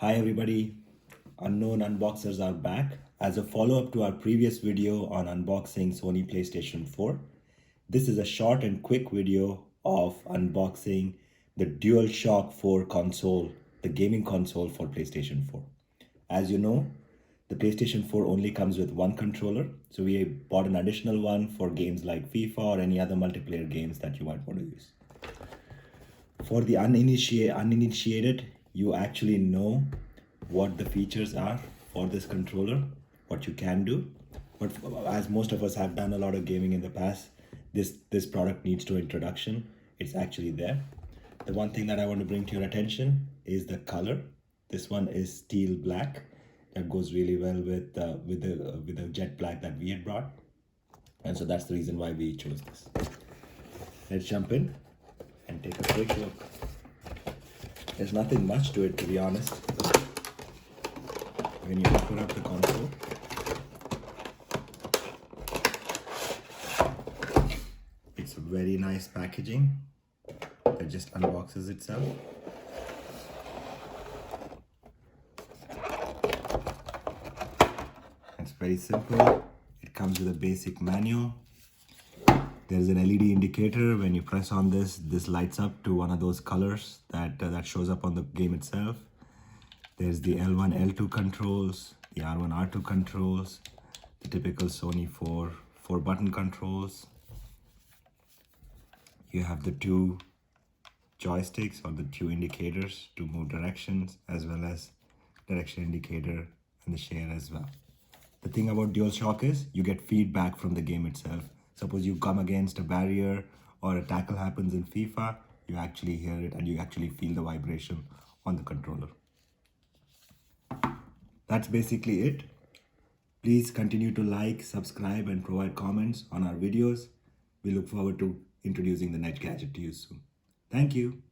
Hi everybody, unknown unboxers are back. As a follow-up to our previous video on unboxing Sony PlayStation 4, this is a short and quick video of unboxing the DualShock 4 console, the gaming console for PlayStation 4. As you know, the PlayStation 4 only comes with one controller, so we bought an additional one for games like FIFA or any other multiplayer games that you might want to use. For the uninitiated, you actually know what the features are for this controller, what you can do. But as most of us have done a lot of gaming in the past, this product needs no introduction. It's actually there. The one thing that I want to bring to your attention is the color. This one is steel black. That goes really well with the jet black that we had brought, and so that's the reason why we chose this. Let's jump in and take a quick look. There's nothing much to it, to be honest. When you open up the console, it's very nice packaging that just unboxes itself. It's very simple. It comes with a basic manual. There's an LED indicator. When you press on this lights up to one of those colors that shows up on the game itself. There's the L1, L2 controls, the R1, R2 controls, the typical Sony 4 button controls. You have the two joysticks or the two indicators to move directions, as well as direction indicator and the share as well. The thing about DualShock is you get feedback from the game itself. Suppose you come against a barrier or a tackle happens in FIFA, you actually hear it and you actually feel the vibration on the controller. That's basically it. Please continue to like, subscribe, and provide comments on our videos. We look forward to introducing the next gadget to you soon. Thank you.